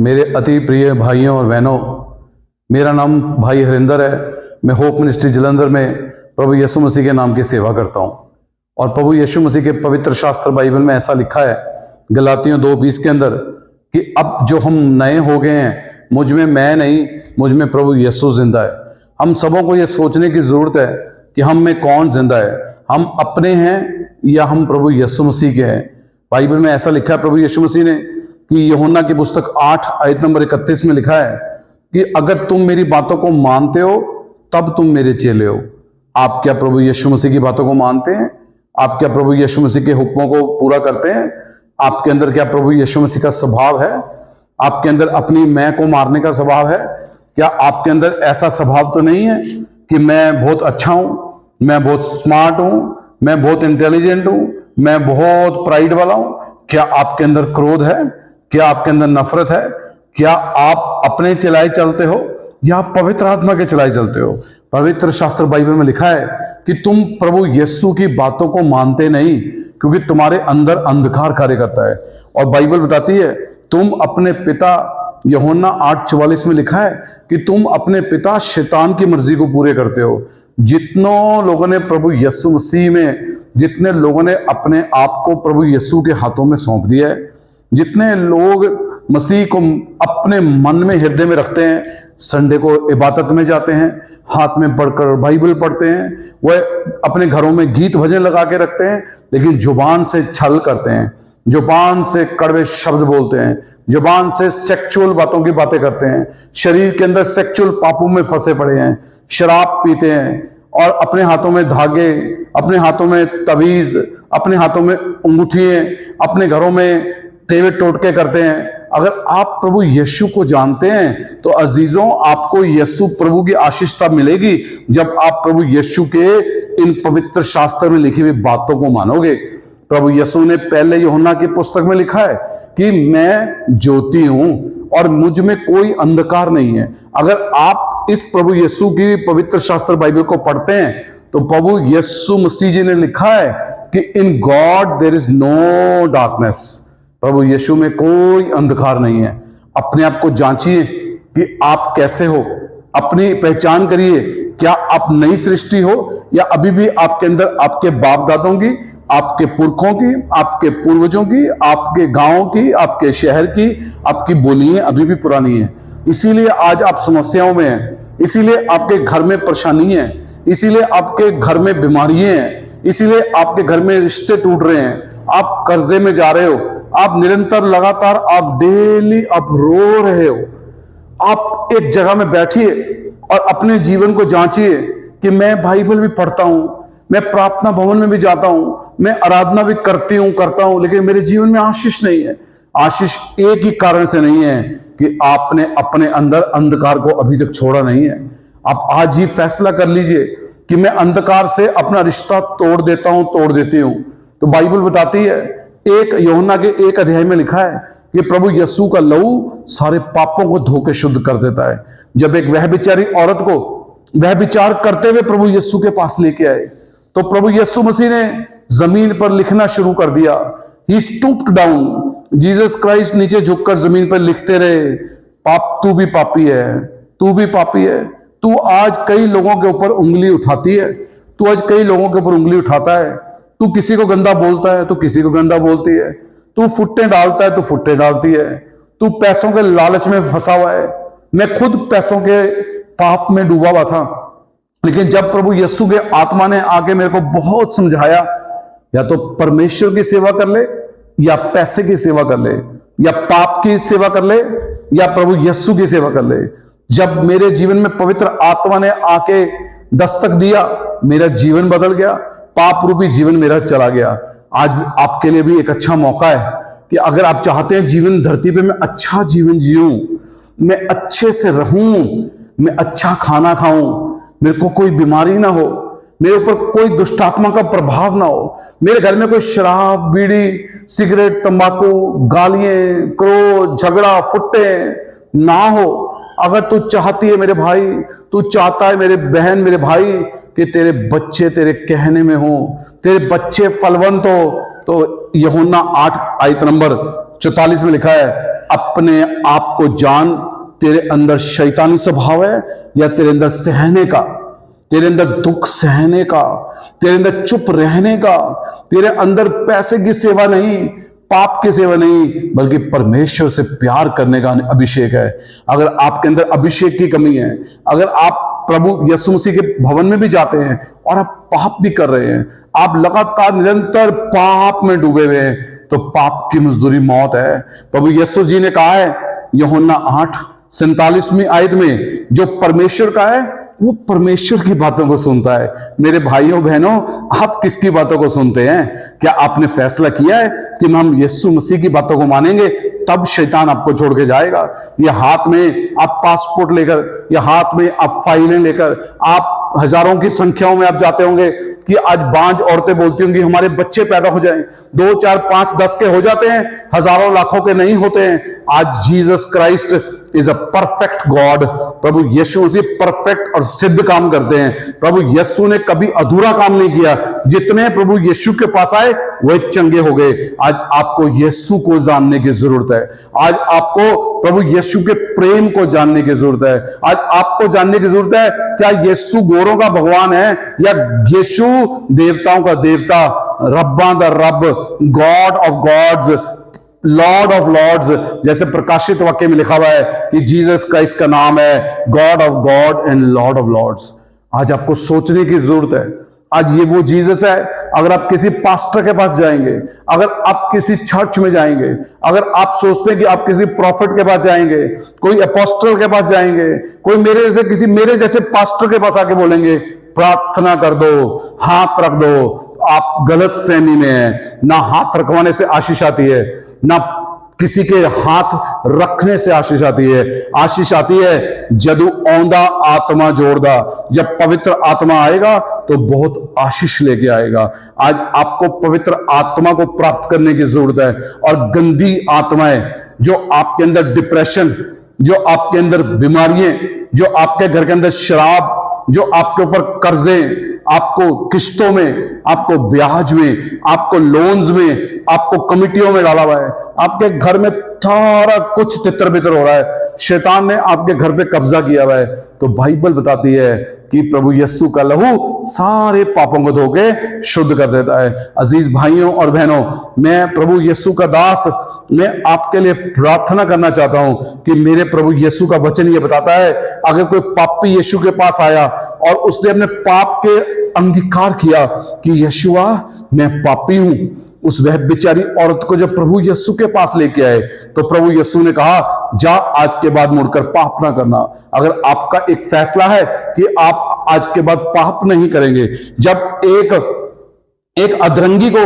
मेरे अति प्रिय भाइयों और बहनों, मेरा नाम भाई हरिंदर है। मैं होप मिनिस्ट्री जलंधर में प्रभु यीशु मसीह के नाम की सेवा करता हूँ। और प्रभु यीशु मसीह के पवित्र शास्त्र बाइबल में ऐसा लिखा है गलातियों 2:20 के अंदर कि अब जो हम नए हो गए हैं, मुझ में मैं नहीं, मुझ में प्रभु यीशु जिंदा है। हम सबों को ये सोचने की जरूरत है कि हम में कौन जिंदा है, हम अपने हैं या हम प्रभु यीशु मसीह के हैं। बाइबल में ऐसा लिखा है प्रभु यीशु मसीह ने कि यूहन्ना की पुस्तक 8 आयत नंबर 31 में लिखा है कि अगर तुम मेरी बातों को मानते हो तब तुम मेरे चेले हो। आप क्या प्रभु यीशु मसीह की बातों को मानते हैं? आप क्या प्रभु यीशु मसीह के हुक्मों को पूरा करते हैं? आपके अंदर क्या प्रभु यीशु मसीह का स्वभाव है? आपके अंदर अपनी मैं को मारने का स्वभाव है? क्या आपके अंदर ऐसा स्वभाव तो नहीं है कि मैं बहुत अच्छा हूं, मैं बहुत स्मार्ट हूं, मैं बहुत इंटेलिजेंट हूं, मैं बहुत प्राइड वाला हूं? क्या आपके अंदर क्रोध है? क्या आपके अंदर नफरत है? क्या आप अपने चलाए चलते हो या आप पवित्र आत्मा के चलाए चलते हो? पवित्र शास्त्र बाइबल में लिखा है कि तुम प्रभु यीशु की बातों को मानते नहीं क्योंकि तुम्हारे अंदर अंधकार कार्य करता है। और बाइबल बताती है तुम अपने पिता, यूहन्ना 8:44 में लिखा है कि तुम अपने पिता शैतान की मर्जी को पूरे करते हो। जितनों लोगों ने प्रभु यीशु मसीह में, जितने लोगों ने अपने आप को प्रभु यीशु के हाथों में सौंप दिया है, जितने लोग मसीह को अपने मन में, हृदय में रखते हैं, संडे को इबादत में जाते हैं, हाथ में पढ़कर बाइबल पढ़ते हैं, वह अपने घरों में गीत भजन लगा के रखते हैं, लेकिन जुबान से छल करते हैं, जुबान से कड़वे शब्द बोलते हैं, जुबान से सेक्सुअल बातों की बातें करते हैं, शरीर के अंदर सेक्सुअल पापों में फंसे पड़े हैं, शराब पीते हैं और अपने हाथों में धागे, अपने हाथों में तवीज, अपने हाथों में अंगूठियां, अपने घरों में तेवे टोटके करते हैं। अगर आप प्रभु यीशु को जानते हैं तो अजीजों, आपको यीशु प्रभु की आशीष तब मिलेगी जब आप प्रभु यीशु के इन पवित्र शास्त्र में लिखी हुई बातों को मानोगे। प्रभु यीशु ने पहले यूहन्ना की पुस्तक में लिखा है कि मैं ज्योति हूं और मुझ में कोई अंधकार नहीं है। अगर आप इस प्रभु यीशु की पवित्र शास्त्र बाइबल को पढ़ते हैं तो प्रभु यीशु मसीह जी ने लिखा है कि in God there is no darkness. प्रभु यीशु में कोई अंधकार नहीं है। अपने आप को जांचिए कि आप कैसे हो, अपनी पहचान करिए। क्या आप नई सृष्टि हो या अभी भी आपके अंदर आपके बाप दादों की, आपके पुरखों की, आपके पूर्वजों की, आपके गांव की, आपके शहर की, आपकी बोलियां अभी भी पुरानी है। इसीलिए आज आप समस्याओं में हैं, इसीलिए आपके घर में परेशानी है, इसीलिए आपके घर में बीमारियां हैं, इसीलिए आपके घर में रिश्ते टूट रहे हैं, आप कर्जे में जा रहे हो, आप निरंतर लगातार आप डेली आप रो रहे हो। आप एक जगह में बैठिए और अपने जीवन को जांचिए कि मैं बाइबल भी पढ़ता हूं, मैं प्रार्थना भवन में भी जाता हूं, मैं आराधना भी करता हूं, लेकिन मेरे जीवन में आशीष नहीं है। आशीष एक ही कारण से नहीं है कि आपने अपने अंदर अंधकार को अभी तक छोड़ा नहीं है। आप आज ही फैसला कर लीजिए कि मैं अंधकार से अपना रिश्ता तोड़ देता हूं, तोड़ देती हूं। तो बाइबल बताती है, एक यूहन्ना के 1 अध्याय में लिखा है कि प्रभु यीशु का लहू सारे पापों को धो के शुद्ध कर देता है। जब एक व्यभिचारी औरत को व्यभिचार करते हुए प्रभु यीशु के पास लेके आए तो प्रभु यीशु मसीह ने जमीन पर लिखना शुरू कर दिया। ही स्टूप्ड डाउन, जीसस क्राइस्ट नीचे झुककर जमीन पर लिखते रहे, पाप तू भी पापी है, तू भी पापी है। तू आज कई लोगों के ऊपर उंगली उठाती है, तू आज कई लोगों के ऊपर उंगली उठाता है। तू किसी को गंदा बोलता है, तू किसी को गंदा बोलती है। तू फुट्टे डालता है, तू फुट्टे डालती है। तू पैसों के लालच में फंसा हुआ है। मैं खुद पैसों के पाप में डूबा हुआ था, लेकिन जब प्रभु यीशु के आत्मा ने आके मेरे को बहुत समझाया, या तो परमेश्वर की सेवा कर ले, या पैसे की सेवा कर ले, या पाप की सेवा कर ले, या प्रभु यीशु की सेवा कर ले। जब मेरे जीवन में पवित्र आत्मा ने आके दस्तक दिया, मेरा जीवन बदल गया, पाप रूपी जीवन मेरा चला गया। आज आपके लिए भी एक अच्छा मौका है कि अगर आप चाहते हैं जीवन धरती पे मैं अच्छा जीवन जीऊं, मैं अच्छे से रहूं, मैं अच्छा खाना खाऊं, मेरे को कोई बीमारी ना हो, मेरे ऊपर कोई दुष्टात्मा का प्रभाव ना हो, मेरे घर में कोई शराब, बीड़ी, सिगरेट, तंबाकू, गालियां, क्रोध, झगड़ा, फुट्टे ना हो। अगर तू चाहती है मेरे भाई, तू चाहता है मेरे बहन, मेरे भाई कि तेरे बच्चे तेरे कहने में हो, तेरे बच्चे फलवंत हो, तो यूहन्ना 8 आयत नंबर 44 में लिखा है, अपने आप को जान, तेरे अंदर शैतानी स्वभाव है या तेरे अंदर सहने का, तेरे अंदर दुख सहने का, तेरे अंदर चुप रहने का, तेरे अंदर पैसे की सेवा नहीं, पाप की सेवा नहीं, बल्कि परमेश्वर से प्यार करने का अभिषेक है। अगर आपके अंदर अभिषेक की कमी है, अगर आप प्रभु यीशु मसीह के भवन में भी जाते हैं और आप पाप भी कर रहे हैं, आप लगातार निरंतर पाप में डूबे हुए हैं, तो पाप की मजदूरी मौत है। प्रभु यीशु जी ने कहा है यूहन्ना 8:47 आयत में, जो परमेश्वर का है वो परमेश्वर की बातों को सुनता है। मेरे भाइयों बहनों, आप किसकी बातों को सुनते हैं? क्या आपने फैसला किया है कि हम यीशु मसीह की बातों को मानेंगे? तब शैतान आपको छोड़ के जाएगा। ये हाथ में आप पासपोर्ट लेकर, या हाथ में आप फाइलें लेकर, आप हजारों की संख्याओं में आप जाते होंगे कि आज बांझ औरतें बोलती होंगी हमारे बच्चे पैदा हो जाएं, 2, 4, 5, 10 के हो जाते हैं, हजारों लाखों के नहीं होते हैं। आज Jesus Christ is a perfect God. प्रभु यीशु मसीह परफेक्ट और सिद्ध काम करते हैं। प्रभु यीशु ने कभी अधूरा काम नहीं किया। जितने प्रभु यीशु के पास आए वह चंगे हो गए। आज आपको यीशु को जानने की जरूरत है। आज आपको प्रभु यीशु के प्रेम को जानने की जरूरत है। आज आपको जानने की जरूरत है, क्या यीशु गोरों का भगवान है या यीशु देवताओं का देवता, रब्बा द रब, God of gods, Lord of lords, जैसे प्रकाशित वाक्य में लिखा हुआ है कि जीसस क्राइस्ट का नाम है God of God and Lord of lords. आज आपको सोचने की जरूरत है, आज ये वो जीसस है। अगर आप किसी पास्टर के पास जाएंगे, अगर आप किसी चर्च में जाएंगे, अगर आप सोचते हैं कि आप किसी प्रॉफिट के पास जाएंगे, कोई अपोस्टल के पास जाएंगे, कोई मेरे जैसे पास्टर के पास आके बोलेंगे प्रार्थना कर दो, हाथ रख दो, आप गलत फहमी में है। ना हाथ रखवाने से आशीष आती है, ना किसी के हाथ रखने से आशीष आती है। आशीष आती है जदू औंदा आत्मा जोड़दा। जब पवित्र आत्मा आएगा तो बहुत आशीष लेके आएगा। आज आपको पवित्र आत्मा को प्राप्त करने की जरूरत है। और गंदी आत्माएं, जो आपके अंदर डिप्रेशन, जो आपके अंदर बीमारियां, जो आपके घर के अंदर शराब, जो आपके ऊपर कर्जे, आपको किस्तों में, आपको ब्याज में, आपको लोन्स में, आपको कमिटियों में डाला हुआ है, आपके घर में सारा कुछ तितर बितर हो रहा है, शैतान ने आपके घर पे कब्जा किया हुआ है, तो बाइबल बताती है कि प्रभु यीशु का लहू सारे पापों को धो के शुद्ध कर देता है। अजीज भाइयों और बहनों, मैं प्रभु यीशु का दास, मैं आपके लिए प्रार्थना करना चाहता हूं कि मेरे प्रभु यीशु का वचन ये बताता है, अगर कोई पापी यीशु के पास आया और उसने अपने पाप के अंगीकार किया कि यीशुआ मैं पापी हूं, उस वह बेचारी औरत को जब प्रभु यीशु के पास लेके आए तो प्रभु यीशु ने कहा, जा आज के बाद मुड़कर पाप ना करना। अगर आपका एक फैसला है कि आप आज के बाद पाप नहीं करेंगे, जब एक अधरंगी को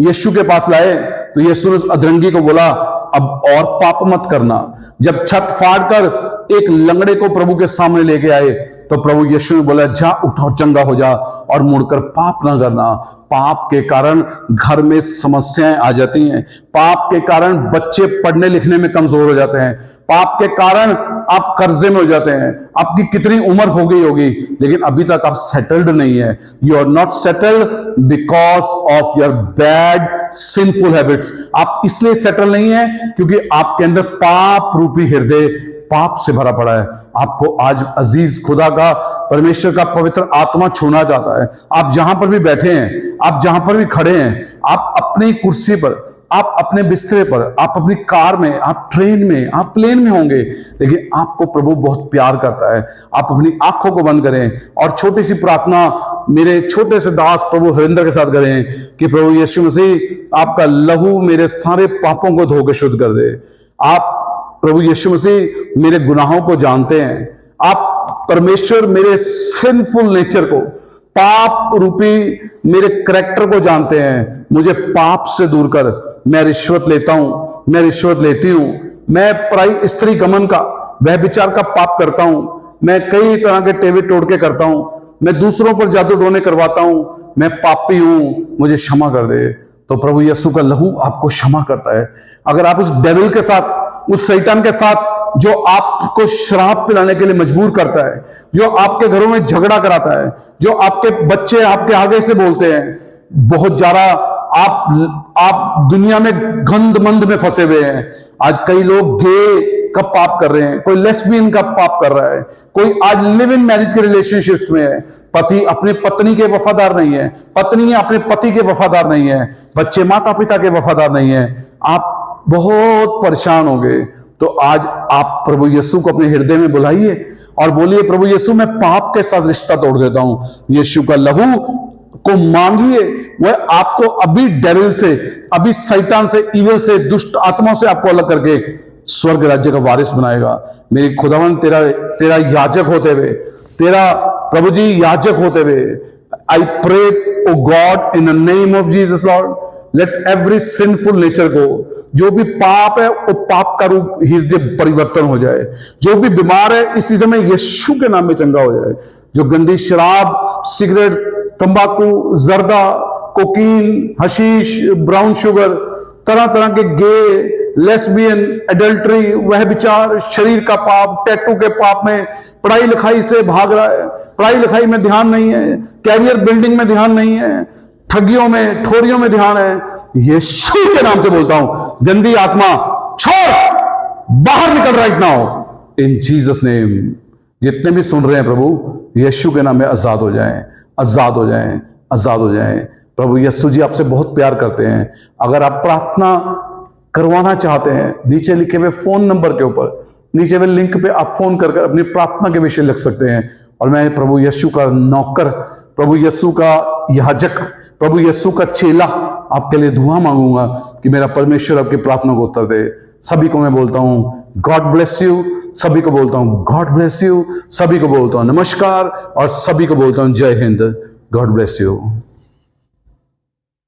यीशु के पास लाए तो यीशु ने उस अधरंगी को बोला, अब और पाप मत करना। जब छत फाड़कर एक लंगड़े को प्रभु के सामने लेके आए तो प्रभु यीशु ने बोला, जा उठो, चंगा हो जा और मुड़कर पाप ना करना। पाप के कारण घर में समस्याएं आ जाती हैं, पाप के कारण बच्चे पढ़ने लिखने में कमजोर हो जाते हैं, पाप के कारण आप कर्जे में हो जाते हैं। आपकी कितनी उम्र हो गई होगी लेकिन अभी तक आप सेटल्ड नहीं है। You are not settled because of your bad sinful habits. आप इसलिए सेटल नहीं है क्योंकि आपके अंदर पाप रूपी हृदय पाप से भरा पड़ा है। आपको आज अजीज खुदा का, परमेश्वर का पवित्र आत्मा छूना चाहता है। आप जहां पर भी बैठे हैं, आप जहां पर भी खड़े हैं, आप अपनी कुर्सी पर, आप अपने बिस्तरे पर, आप अपनी कार में, आप ट्रेन में, आप प्लेन में होंगे, लेकिन आपको प्रभु बहुत प्यार करता है। आप अपनी आंखों को बंद करें और छोटी सी प्रार्थना मेरे छोटे से दास प्रभु हरिंदर के साथ करें कि प्रभु यीशु मसीह आपका लहू मेरे सारे पापों को धो के शुद्ध कर दे। आप प्रभु यीशु मसीह मेरे गुनाहों को जानते हैं। आप परमेश्वर मेरे सिंफुल नेचर को, पाप रूपी मेरे करैक्टर को जानते हैं। मुझे पाप से दूर कर। मैं रिश्वत लेता हूं, मैं रिश्वत लेती हूं, मैं पराई स्त्री गमन का, वह विचार का पाप करता हूं, मैं कई तरह के टेवे टोड़ के करता हूं, मैं दूसरों पर जादू टोने करवाता हूं, मैं पापी हूं, मुझे क्षमा कर दे। तो प्रभु यीशु का लहू आपको क्षमा करता है। अगर आप उस डेविल के साथ, उस शैतान के साथ जो आपको शराब पिलाने के लिए मजबूर करता है, जो आपके घरों में झगड़ा कराता है, जो आपके बच्चे आपके आगे से बोलते हैं, बहुत ज्यादा आप दुनिया में गंद मंद में फंसे हुए हैं। आज कई लोग गे का पाप कर रहे हैं, कोई लेस्बियन का पाप कर रहा है, कोई आज लिव इन मैरिज के रिलेशनशिप्स में है, पति अपने पत्नी के वफादार नहीं है, पत्नी अपने पति के वफादार नहीं है, बच्चे माता पिता के वफादार नहीं है, आप बहुत परेशान होंगे। तो आज आप प्रभु यीशु को अपने हृदय में बुलाइए और बोलिए, प्रभु यीशु मैं पाप के साथ रिश्ता तोड़ देता हूं, यीशु का लहू को मांगिए, वह आपको अभी डेविल से, अभी शैतान से, ईविल से, दुष्ट आत्माओं से आपको अलग करके स्वर्ग राज्य का वारिस बनाएगा। मेरी खुदावन तेरा याजक होते हुए, तेरा प्रभु जी याजक होते हुए, I pray O God in the name of Jesus Lord, let every sinful nature go. जो भी पाप है वो पाप का रूप हृदय परिवर्तन हो जाए। जो भी बीमार है इसी समय यीशु के नाम में चंगा हो जाए। जो गंदी शराब, सिगरेट, तंबाकू, जर्दा, कोकीन, हशीश, ब्राउन शुगर, तरह तरह के गे, लेस्बियन, एडल्ट्री, वह विचार, शरीर का पाप, टैटू के पाप में, पढ़ाई लिखाई से भाग रहा है, पढ़ाई लिखाई में ध्यान नहीं है, कैरियर बिल्डिंग में ध्यान नहीं है, ठगियों में, ठोरियों में ध्यान है, यीशु के नाम से बोलता हूं, गंदी आत्मा छोड़, बाहर निकल right now in Jesus name. जितने भी सुन रहे हैं प्रभु, यीशु के नाम में आजाद हो जाएं, आजाद हो जाएं, आजाद हो जाएं। प्रभु यीशु जी आपसे बहुत प्यार करते हैं। अगर आप प्रार्थना करवाना चाहते हैं, नीचे लिखे हुए फोन नंबर के ऊपर, नीचे हुए लिंक पे आप फोन कर अपनी प्रार्थना के विषय लिख सकते हैं और मैं प्रभु यीशु का नौकर, प्रभु यीशु का याजक, प्रभु यीशु का चेला आपके लिए दुआ मांगूंगा कि मेरा परमेश्वर आपकी प्रार्थना को उत्तर दे। सभी को मैं बोलता हूं गॉड ब्लेस यू, सभी को बोलता हूं गॉड ब्लेस यू, सभी को बोलता हूं नमस्कार और सभी को बोलता हूं जय हिंद। God bless you.